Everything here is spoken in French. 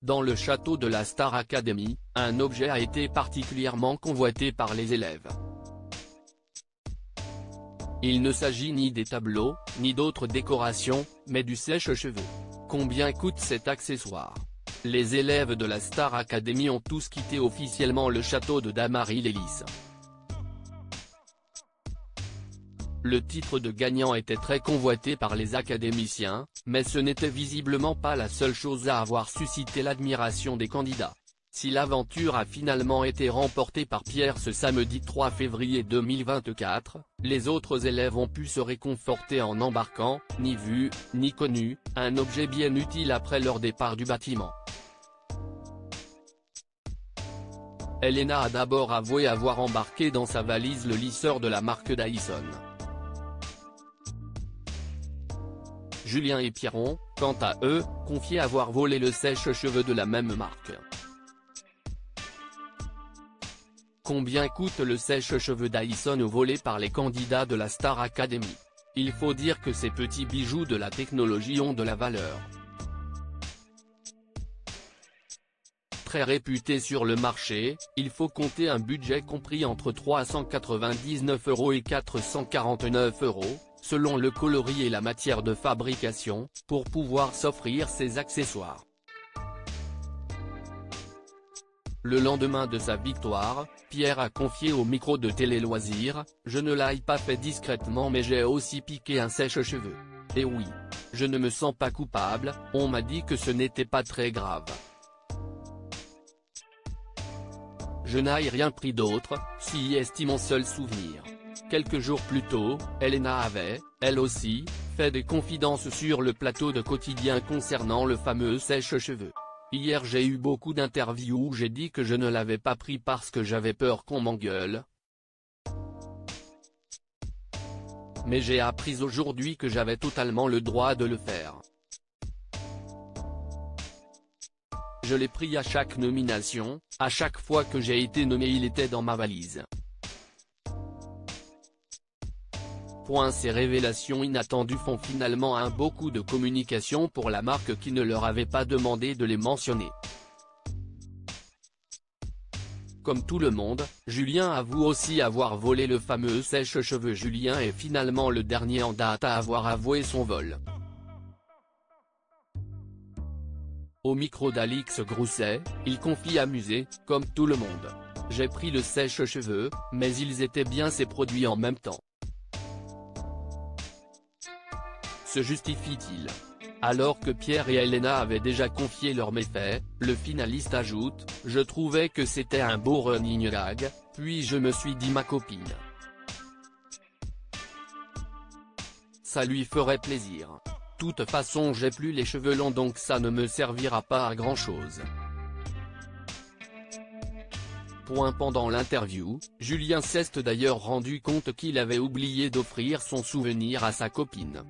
Dans le château de la Star Academy, un objet a été particulièrement convoité par les élèves. Il ne s'agit ni des tableaux, ni d'autres décorations, mais du sèche-cheveux. Combien coûte cet accessoire? Les élèves de la Star Academy ont tous quitté officiellement le château de Damary-lès-Lys. Le titre de gagnant était très convoité par les académiciens, mais ce n'était visiblement pas la seule chose à avoir suscité l'admiration des candidats. Si l'aventure a finalement été remportée par Pierre ce samedi 3 février 2024, les autres élèves ont pu se réconforter en embarquant, ni vu, ni connu, un objet bien utile après leur départ du bâtiment. Elena a d'abord avoué avoir embarqué dans sa valise le lisseur de la marque Dyson. Julien et Pierre ont, quant à eux, confié avoir volé le sèche-cheveux de la même marque. Combien coûte le sèche-cheveux Dyson volé par les candidats de la Star Academy? Il faut dire que ces petits bijoux de la technologie ont de la valeur. Très réputés sur le marché, il faut compter un budget compris entre 399 € et 449 €, selon le coloris et la matière de fabrication, pour pouvoir s'offrir ces accessoires. Le lendemain de sa victoire, Pierre a confié au micro de Télé Loisirs: « Je ne l'ai pas fait discrètement mais j'ai aussi piqué un sèche-cheveux. Et oui. Je ne me sens pas coupable, on m'a dit que ce n'était pas très grave. Je n'ai rien pris d'autre, si est mon seul souvenir. » Quelques jours plus tôt, Elena avait, elle aussi, fait des confidences sur le plateau de Quotidien concernant le fameux sèche-cheveux. Hier j'ai eu beaucoup d'interviews où j'ai dit que je ne l'avais pas pris parce que j'avais peur qu'on m'engueule. Mais j'ai appris aujourd'hui que j'avais totalement le droit de le faire. Je l'ai pris à chaque nomination, à chaque fois que j'ai été nommé il était dans ma valise. Ces révélations inattendues font finalement un beau coup de communication pour la marque qui ne leur avait pas demandé de les mentionner. Comme tout le monde, Julien avoue aussi avoir volé le fameux sèche-cheveux. Julien est finalement le dernier en date à avoir avoué son vol. Au micro d'Alix Grousset, il confie amusé, comme tout le monde. J'ai pris le sèche-cheveux, mais ils étaient bien ces produits en même temps. Se justifie-t-il? Alors que Pierre et Elena avaient déjà confié leurs méfaits, le finaliste ajoute: « Je trouvais que c'était un beau running gag, puis je me suis dit ma copine. Ça lui ferait plaisir. Toute façon j'ai plus les cheveux longs donc ça ne me servira pas à grand chose. » Pendant l'interview, Julien s'est d'ailleurs rendu compte qu'il avait oublié d'offrir son souvenir à sa copine.